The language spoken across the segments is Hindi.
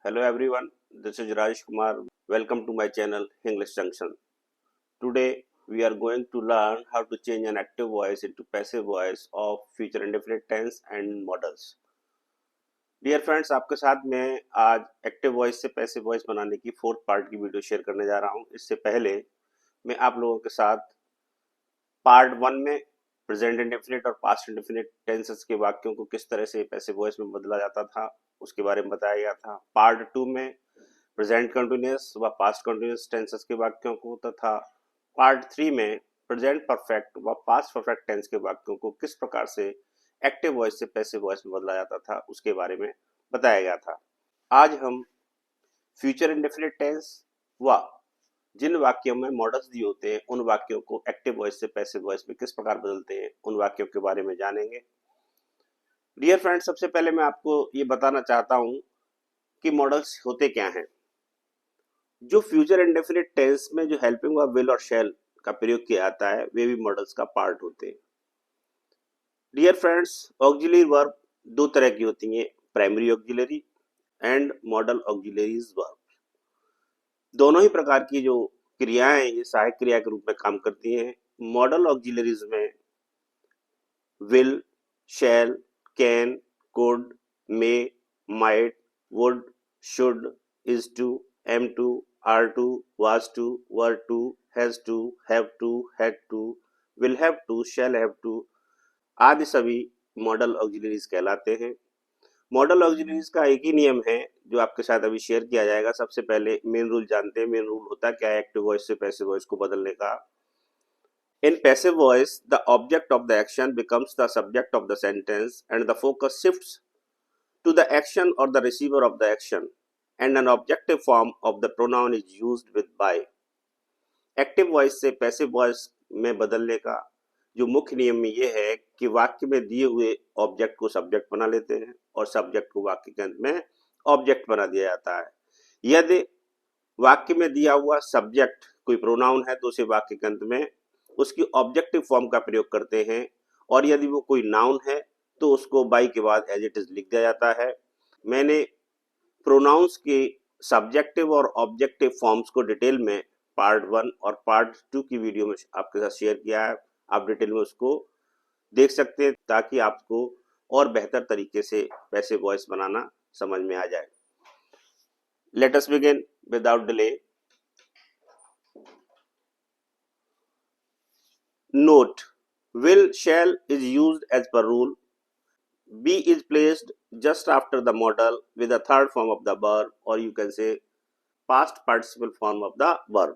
Hello everyone, this is Raj Kumar. Welcome to my channel English Junction. Today we are going to learn how to change an active voice into passive voice of future indefinite tense and models. Dear friends, आपके साथ मैं आज एक्टिव वॉइस से पैसिव वॉइस बनाने की फोर्थ पार्ट की वीडियो शेयर करने जा रहा हूं। इससे पहले मैं आप लोगों के साथ पार्ट 1 में प्रेजेंट इंडेफिनिट और पास्ट इंडेफिनिट टेंसेस के वाक्यों को किस तरह से पैसिव वॉइस में बदला जाता था उसके बारे में बताया गया था। पार्ट 2 में प्रेजेंट कंटिन्यूअस व पास्ट कंटिन्यूअस टेंसेस के वाक्यों को तथा पार्ट 3 में प्रेजेंट परफेक्ट व पास्ट परफेक्ट टेंस के वाक्यों को किस प्रकार से एक्टिव वॉइस से पैसिव वॉइस में बदला जाता था उसके बारे में बताया गया था। आज हम फ्यूचर इंडेफिनिट टेंस व जिन वाक्यों में मॉडल्स दिए होते हैं उन वाक्यों को एक्टिव वॉइस से पैसिव वॉइस में किस प्रकार बदलते हैं उन वाक्यों के बारे में जानेंगे। डियर फ्रेंड्स, सबसे पहले मैं आपको ये बताना चाहता हूं कि मॉडल्स होते क्या हैं। जो फ्यूचर इंडेफिनिट टेंस में जो हेल्पिंग वर्ब विल और शैल का प्रयोग किया जाता है वे भी मॉडल्स का पार्ट होते हैं। डियर फ्रेंड्स, ऑक्सिलरी वर्ब दो तरह की होती हैं, primary auxiliary and model auxiliaries verb. दोनों ही प्रकार की जो क्रियाएं ये सहायक क्रिया के रूप में काम करती हैं। मॉडल ऑक्सिलरीज में will, shall, can, could, may, might, would, should, is to, am to, are to, was to, were to, has to, have to, had to, will have to, shall have to आदि सभी मॉडल ऑक्सिलरीज कहलाते हैं। मॉडल ऑक्सिलरीज का एक ही नियम है जो आपके साथ अभी शेयर किया जाएगा। सबसे पहले मेन रूल जानते हैं। मेन रूल होता क्या है एक्टिव वॉइस से पैसिव वॉइस को बदलने का। In passive voice the object of the action becomes the subject of the sentence and the focus shifts to the action और the receiver of the action and an objective form of the pronoun is used with by. Active voice से पैसिव वॉइस में बदलने का जो मुख्य नियम ये है कि वाक्य में दिए हुए ऑब्जेक्ट को सब्जेक्ट बना लेते हैं और सब्जेक्ट को वाक्य के अंत में ऑब्जेक्ट बना दिया जाता है। यदि वाक्य में दिया हुआ सब्जेक्ट कोई प्रोनाउन है तो उसे वाक्य के अंत में उसकी ऑब्जेक्टिव फॉर्म का प्रयोग करते हैं, और यदि वो कोई नाउन है तो उसको बाई के बाद एज इट इज लिख दिया जाता है। मैंने प्रोनाउंस के सब्जेक्टिव और ऑब्जेक्टिव फॉर्म्स को डिटेल में पार्ट 1 और पार्ट 2 की वीडियो में आपके साथ शेयर किया है। आप डिटेल में उसको देख सकते हैं ताकि आपको और बेहतर तरीके से पैसिव वॉइस बनाना समझ में आ जाए। Let us begin without delay. Note, will, shall is used as per rule. Be is placed just after the modal with the third form of the verb, or you can say past participle form of the verb.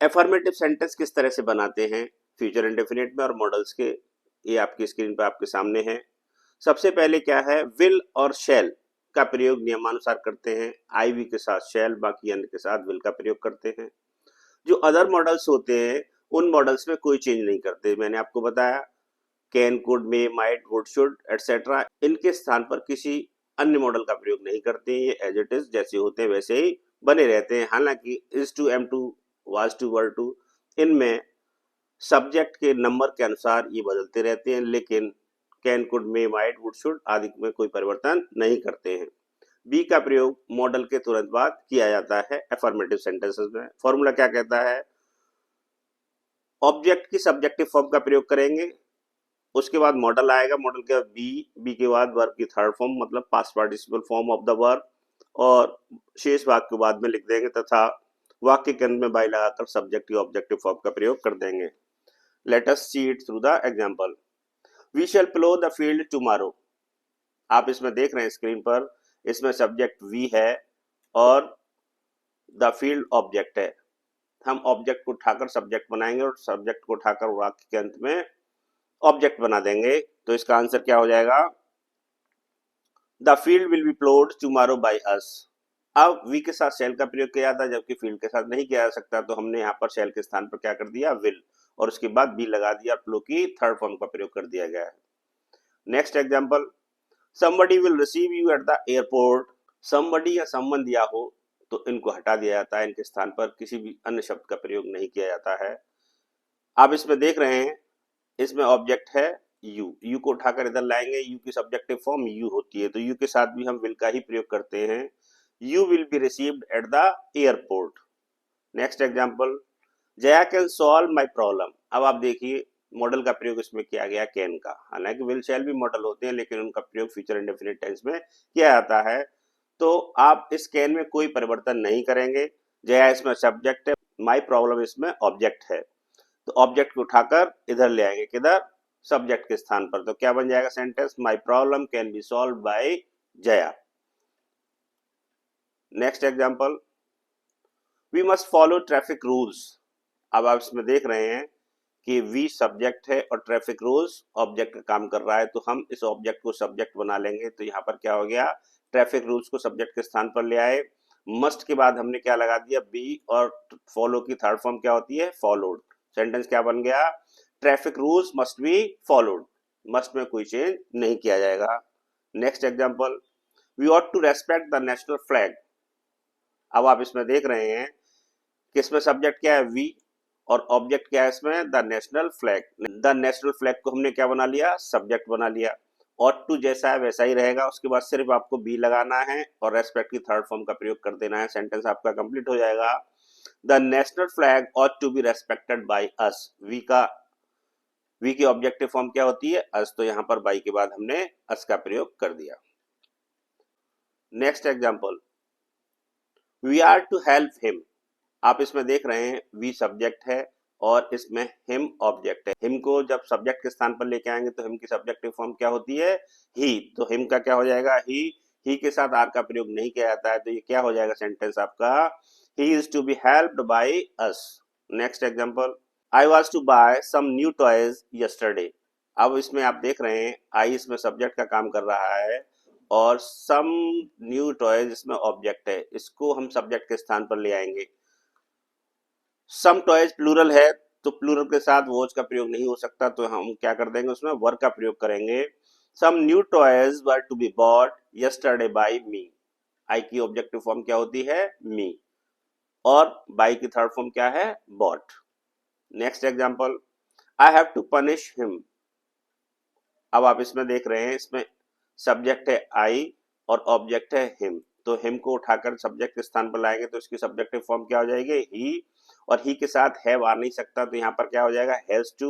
Affirmative sentence किस तरह से बनाते हैं फ्यूचर इंडेफिनिट में और मॉडल्स के, ये आपकी स्क्रीन पर आपके सामने है। सबसे पहले क्या है, विल और शैल का प्रयोग नियमानुसार करते हैं। आई वी के साथ शैल, बाकी अन्य के साथ विल का प्रयोग करते हैं। जो अदर मॉडल्स होते हैं उन मॉडल्स में कोई चेंज नहीं करते। मैंने आपको बताया can, could, may, might, would, should etcetera, इनके स्थान पर किसी अन्य मॉडल का प्रयोग नहीं करते। ये एज इट इज जैसे होते हैं वैसे ही बने रहते हैं। हालांकि is to, am to, was to, were to, इनमें सब्जेक्ट के नंबर के अनुसार ये बदलते रहते हैं, लेकिन can, could, may, might, would, should आदि में कोई परिवर्तन नहीं करते हैं। बी का प्रयोग मॉडल के तुरंत बाद किया जाता है अफर्मेटिव सेंटेंसेस में। फॉर्मूला क्या कहता है, ऑब्जेक्ट की सब्जेक्टिव फॉर्म का प्रयोग करेंगे, उसके बाद मॉडल आएगा, मॉडल के बाद बी के बाद वर्ब की थर्ड फॉर्म मतलब past participle form of the verb, और शेष भाग को बाद में लिख देंगे तथा वाक्य के अंत में बाई लगाकर सब्जेक्ट की ऑब्जेक्टिव फॉर्म का प्रयोग कर देंगे। Let us see it through the example. We shall plough the field tomorrow. आप इसमें देख रहे हैं स्क्रीन पर, इसमें सब्जेक्ट वी है और द फील्ड ऑब्जेक्ट है। हम ऑब्जेक्ट को उठाकर सब्जेक्ट बनाएंगे और सब्जेक्ट को उठाकर वाक्य के अंत में ऑब्जेक्ट बना देंगे। तो इसका आंसर क्या हो जाएगा, the field will be प्लोड tomorrow by us. अब वी के साथ शैल का प्रयोग किया जाता है जबकि फील्ड के साथ नहीं किया जा सकता, तो हमने यहाँ पर शैल के स्थान पर क्या कर दिया, विल, और उसके बाद बी लगा दिया, प्लो की थर्ड फॉर्म का प्रयोग कर दिया गया है। Next example, somebody will receive you at the airport। somebody या someone दिया हो तो इनको हटा दिया जाता है, इनके स्थान पर किसी भी अन्य शब्द का प्रयोग नहीं किया जाता है। आप इसमें देख रहे हैं, इसमें ऑब्जेक्ट है यू, यू को उठाकर इधर लाएंगे, यू की सब्जेक्टिव फॉर्म यू होती है, तो यू के साथ भी हम विल का ही प्रयोग करते हैं। You will be received at the airport. Next example, Jaya can solve my problem. अब आप देखिए मॉडल का प्रयोग इसमें किया गया कैन का, हालांकि विल शैल भी मॉडल होते हैं लेकिन उनका प्रयोग फ्यूचर इंडेफिनिट टेंस में किया जाता है। तो आप इस कैन में कोई परिवर्तन नहीं करेंगे। जया इसमें सब्जेक्ट है, माई प्रॉब्लम इसमें ऑब्जेक्ट है, तो ऑब्जेक्ट को उठाकर इधर ले आएंगे, किधर, सब्जेक्ट के स्थान पर। तो क्या बन जाएगा sentence, my problem can be solve by Jaya. Next example, we must follow traffic rules. अब आप इसमें देख रहे हैं कि वी सब्जेक्ट है और ट्रैफिक रूल्स ऑब्जेक्ट का काम कर रहा है, तो हम इस ऑब्जेक्ट को सब्जेक्ट बना लेंगे। तो यहाँ पर क्या हो गया, ट्रैफिक रूल्स को सब्जेक्ट के स्थान पर ले आए। मस्ट के बाद हमने क्या लगा दिया, बी, और फॉलो की थर्ड फॉर्म क्या होती है, फॉलोड। सेंटेंस क्या बन गया, traffic rules must be followed. Must में कोई चेंज नहीं किया जाएगा। Next example, we ought to respect the national flag. अब आप इसमें देख रहे हैं कि इसमें सब्जेक्ट क्या है, वी, और ऑब्जेक्ट क्या है इसमें, the national flag. The national flag को हमने क्या बना लिया, सब्जेक्ट बना लिया। ऑट टू जैसा है वैसा ही रहेगा, उसके बाद सिर्फ आपको बी लगाना है और रेस्पेक्ट की थर्ड फॉर्म का प्रयोग कर देना है, सेंटेंस आपका कंप्लीट हो जाएगा। The national flag ought to be respected by us. We की ऑब्जेक्टिव फॉर्म क्या होती है, अस, तो यहां पर बाई के बाद हमने अस का प्रयोग कर दिया। Next example, we are to help him. आप इसमें देख रहे हैं वी सब्जेक्ट है और इसमें हिम ऑब्जेक्ट है। हिम को जब सब्जेक्ट के स्थान पर लेके आएंगे तो हिम की सब्जेक्टिव फॉर्म क्या होती है, ही, तो हिम का क्या हो जाएगा, ही के साथ आर का प्रयोग नहीं किया जाता है, तो ये क्या हो जाएगा सेंटेंस आपका, he is to be helped by us. Next example, I was to buy some new toys yesterday. अब इसमें आप देख रहे हैं आई इसमें सब्जेक्ट का काम कर रहा है और सम न्यू टॉयज इसमें ऑब्जेक्ट है, इसको हम सब्जेक्ट के स्थान पर ले आएंगे। सम टॉयज प्लूरल है तो प्लूरल के साथ वॉज का प्रयोग नहीं हो सकता, तो हम क्या कर देंगे, उसमें वर का प्रयोग करेंगे। Some new toys were to be bought yesterday by me. I की ऑब्जेक्टिव फॉर्म क्या होती है, मी, और बाय की थर्ड फॉर्म क्या है, bought. Next example, I have to punish him. अब आप इसमें देख रहे हैं इसमें सब्जेक्ट है आई और ऑब्जेक्ट है हिम, तो हिम को उठाकर सब्जेक्ट के स्थान पर लाएंगे तो इसकी सब्जेक्टिव फॉर्म क्या हो जाएगी, ही, और ही के साथ हैव आ नहीं सकता, तो यहाँ पर क्या हो जाएगा, हैज टू,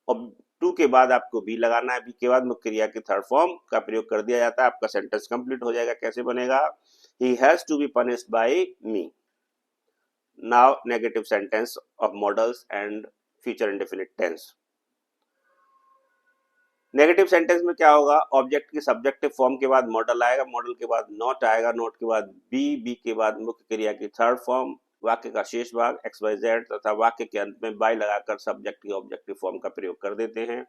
और टू के बाद आपको बी लगाना है, बी के बाद मुख्य क्रिया की थर्ड फॉर्म का प्रयोग कर दिया जाता है, आपका सेंटेंस कंप्लीट हो जाएगा। कैसे बनेगा, he has to be punished by me. Now negative sentence of modals and future indefinite tense. Negative sentence में क्या होगा, ऑब्जेक्ट की सब्जेक्टिव फॉर्म के बाद मॉडल आएगा, मॉडल के बाद नॉट आएगा, नॉट के बाद बी, बी के बाद मुख्य क्रिया की थर्ड फॉर्म, वाक्य का शेष भाग एक्स वाई जेड तथा वाक्य के अंत में बाय लगाकर सब्जेक्ट की ऑब्जेक्टिव फॉर्म का प्रयोग कर देते हैं।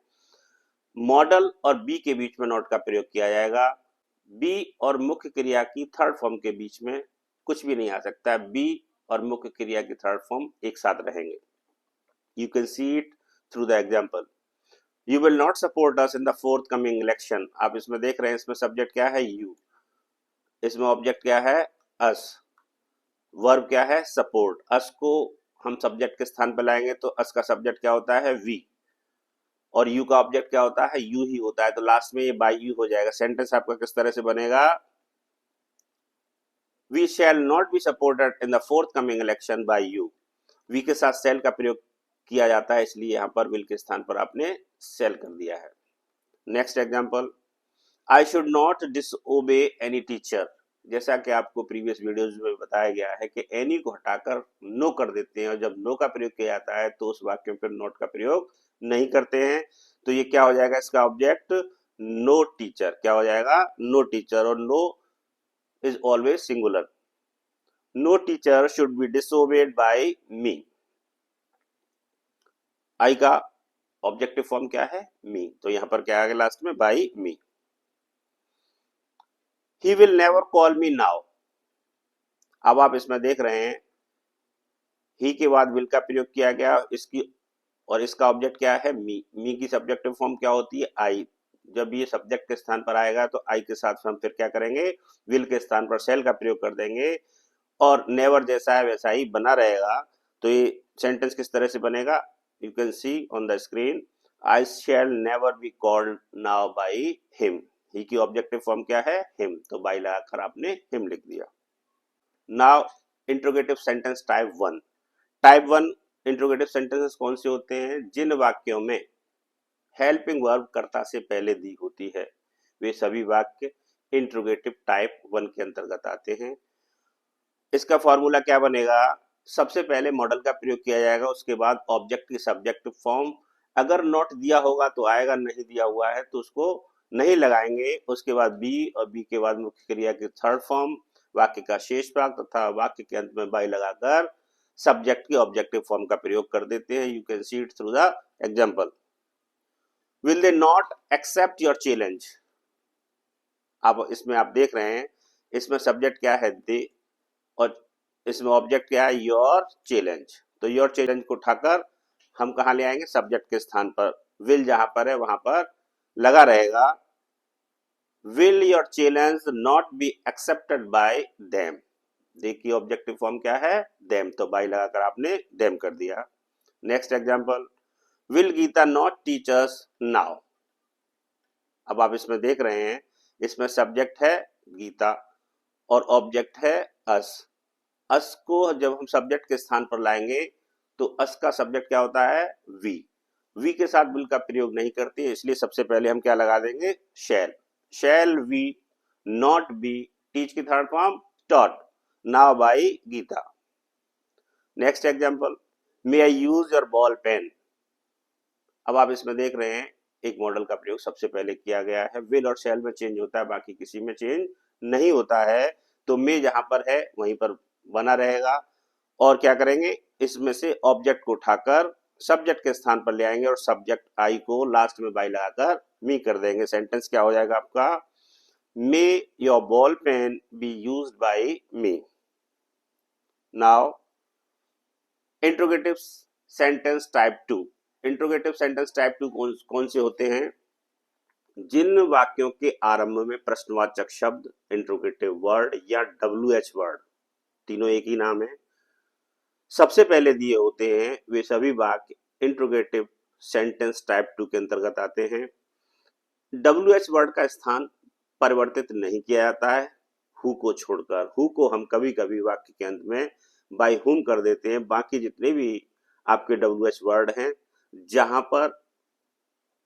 मॉडल और बी के बीच में नॉट का प्रयोग किया जाएगा। बी और मुख्य क्रिया की थर्ड फॉर्म के बीच में कुछ भी नहीं आ सकता, बी और मुख्य क्रिया की थर्ड फॉर्म एक साथ रहेंगे। You can see it through the example, you will not support us in the forthcoming election. आप इसमें देख रहे हैं इसमें सब्जेक्ट क्या है, यू, इसमें ऑब्जेक्ट क्या है, अस, वर्ब क्या है, सपोर्ट। अस को हम सब्जेक्ट के स्थान पर लाएंगे तो अस का सब्जेक्ट क्या होता है, वी, और यू का ऑब्जेक्ट क्या होता है, यू ही होता है, तो लास्ट में ये बाय यू हो जाएगा। सेंटेंस आपका किस तरह से बनेगा, we shall not be supported in the forthcoming election by you. We के साथ सेल का प्रयोग किया जाता है, इसलिए यहाँ पर विल के स्थान पर आपने सेल कर दिया है। Next example, I should not disobey any teacher. जैसा कि आपको प्रीवियस वीडियोज में बताया गया है कि एनी को हटाकर नो कर देते हैं, और जब नो का प्रयोग किया जाता है तो उस वाक्य में फिर नॉट का प्रयोग नहीं करते हैं, तो ये क्या हो जाएगा, इसका ऑब्जेक्ट नो टीचर, क्या हो जाएगा, नो टीचर, और no is always singular. No teacher should be disobeyed by me. I का ऑब्जेक्टिव फॉर्म क्या है, मी, तो यहां पर क्या आ गया लास्ट में, by me. He will never call me now. अब आप इसमें देख रहे हैं ही के बाद विल का प्रयोग किया गया, इसकी और इसका ऑब्जेक्ट क्या है, मी की सब्जेक्टिव फॉर्म क्या होती है, आई। जब ये सब्जेक्ट के स्थान पर आएगा तो आई के साथ हम फिर क्या करेंगे, विल के स्थान पर शेल का प्रयोग कर देंगे, और नेवर जैसा है वैसा ही बना रहेगा। तो ये सेंटेंस किस तरह से बनेगा, you can see on the screen, I shall never be called now by him. He की ऑब्जेक्टिव फॉर्म क्या है, हिम, तो बाय लगाकर आपने हिम लिख दिया। Now interrogative sentence type 1। Type 1 interrogative sentences कौन से होते हैं? जिन वाक्यों में हेल्पिंग वर्ब कर्ता से पहले दी होती है, वे सभी वाक्य इंट्रोगेटिव टाइप 1 के अंतर्गत आते हैं। इसका फॉर्मूला क्या बनेगा? सबसे पहले मॉडल का प्रयोग किया जाएगा, उसके बाद ऑब्जेक्ट की सब्जेक्टिव फॉर्म। अगर नॉट दिया होगा तो आएगा, नहीं दिया हुआ है तो उसको नहीं लगाएंगे। उसके बाद बी, और बी के बाद मुख्य क्रिया की थर्ड फॉर्म, वाक्य का शेष भाग तथा वाक्य के अंत में बाई लगाकर सब्जेक्ट की ऑब्जेक्टिव फॉर्म का प्रयोग कर देते हैं। You can see it through the example. Will they not accept your challenge? अब इसमें आप देख रहे हैं, इसमें सब्जेक्ट क्या है? दे, और इसमें ऑब्जेक्ट क्या है? Your challenge. तो योर चैलेंज को उठाकर हम कहा ले आएंगे? सब्जेक्ट के स्थान पर। विल जहां पर है वहां पर लगा रहेगा will your challenge not be accepted by them. देखिए ऑब्जेक्टिव फॉर्म क्या है? देम, तो बाय लगाकर आपने देम कर दिया। Next example, will Geeta not teach us now? अब आप इसमें देख रहे हैं, इसमें सब्जेक्ट है गीता और ऑब्जेक्ट है अस। अस को जब हम सब्जेक्ट के स्थान पर लाएंगे तो अस का सब्जेक्ट क्या होता है? वी। वी के साथ विल का प्रयोग नहीं करते, इसलिए सबसे पहले हम क्या लगा देंगे? Shall. Shall we not be teach की third form taught now by Gita. Next example, may I use your ball pen? अब आप इसमें देख रहे हैं एक मॉडल का प्रयोग सबसे पहले किया गया है। विल और शैल में चेंज होता है, बाकी किसी में चेंज नहीं होता है। तो मे जहां पर है वहीं पर बना रहेगा। और क्या करेंगे? इसमें से ऑब्जेक्ट को उठाकर सब्जेक्ट के स्थान पर ले आएंगे और सब्जेक्ट आई को लास्ट में बाई लगाकर मी कर देंगे। सेंटेंस क्या हो जाएगा आपका? May your ball pen be used by me. Now interrogative sentence type 2। Interrogative sentence type 2 कौन से होते हैं? जिन वाक्यों के आरंभ में प्रश्नवाचक शब्द, इंट्रोगेटिव वर्ड या WH वर्ड, तीनों एक ही नाम है, सबसे पहले दिए होते हैं, वे सभी वाक्य इंट्रोगेटिव सेंटेंस टाइप 2 के अंतर्गत आते हैं। WH वर्ड का स्थान परिवर्तित नहीं किया जाता है हु को छोड़कर। हु को हम कभी कभी वाक्य के अंत में बाय हुम कर देते हैं। बाकी जितने भी आपके WH वर्ड हैं, जहां पर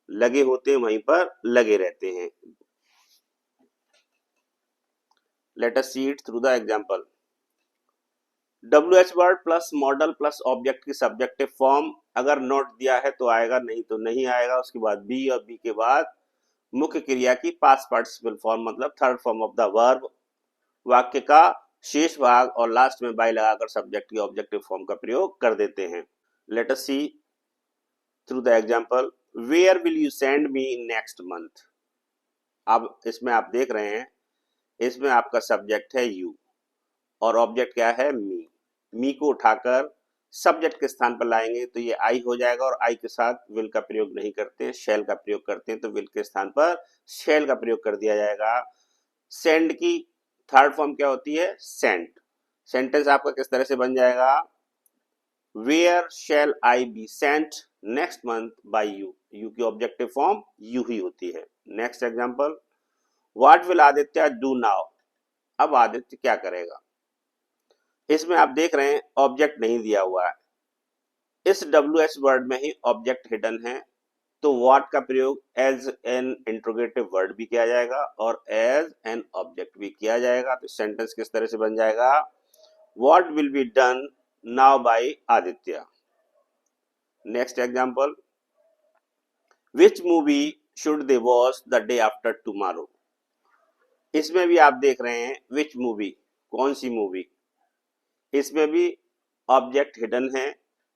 लगे होते हैं वहीं पर लगे रहते हैं। Let us see it through the example. WH word plus model plus object की सब्जेक्टिव फॉर्म, अगर नोट दिया है तो आएगा, नहीं तो नहीं आएगा। उसके बाद बी, और बी के बाद मुख्य क्रिया की पास्ट पार्टिसिपल फॉर्म, मतलब third form of the verb, वाक्य का शेष भाग, और लास्ट में बाय लगाकर सब्जेक्ट की ऑब्जेक्टिव फॉर्म का प्रयोग कर देते हैं। Let us see through the example, where will you send me next month? अब इसमें आप देख रहे हैं, इसमें आपका सब्जेक्ट है यू और ऑब्जेक्ट क्या है? मी। मी को उठाकर सब्जेक्ट के स्थान पर लाएंगे तो ये आई हो जाएगा, और आई के साथ विल का प्रयोग नहीं करते हैं, शैल का प्रयोग करते हैं, तो विल के स्थान पर शैल का प्रयोग कर दिया जाएगा। सेंड की थर्ड फॉर्म क्या होती है? सेंट। सेंटेंस आपका किस तरह से बन जाएगा? Where shall I be sent next month by you? You की ऑब्जेक्टिव फॉर्म यू ही होती है। Next example, what will Aditya do now? अब आदित्य क्या करेगा? इसमें आप देख रहे हैं ऑब्जेक्ट नहीं दिया हुआ है, इस WH वर्ड में ही ऑब्जेक्ट हिडन है, तो व्हाट का प्रयोग एज एन इंट्रोगेटिव वर्ड भी किया जाएगा और एज एन ऑब्जेक्ट भी किया जाएगा। तो सेंटेंस किस तरह से बन जाएगा? What will be done now by Aditya. Next example, which movie should they watch the day after tomorrow? इसमें भी आप देख रहे हैं विच मूवी, कौन सी मूवी, इसमें भी ऑब्जेक्ट हिडन है,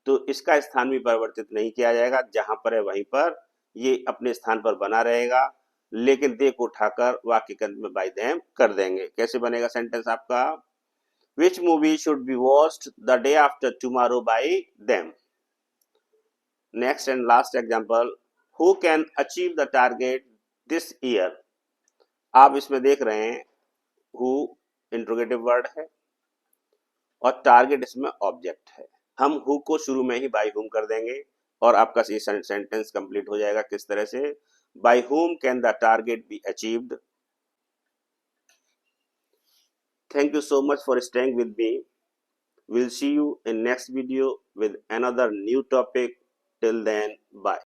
तो इसका स्थान भी परिवर्तित नहीं किया जाएगा। जहां पर है वहीं पर ये अपने स्थान पर बना रहेगा, लेकिन दे को उठाकर वाक्य के अंत में बाय देम कर देंगे। कैसे बनेगा सेंटेंस आपका? विच movie should be watched the day after tomorrow bye them. Next and last example, who can achieve the target this year? आप इसमें देख रहे हैं हु इंट्रोगेटिव वर्ड है और टारगेट इसमें ऑब्जेक्ट है। हम हु को शुरू में ही बाय हुम कर देंगे और आपका ये सेंटेंस कंप्लीट हो जाएगा। किस तरह से? By whom can the target be achieved? Thank you so much for staying with me. We'll see you in next video with another new topic. Till then, bye.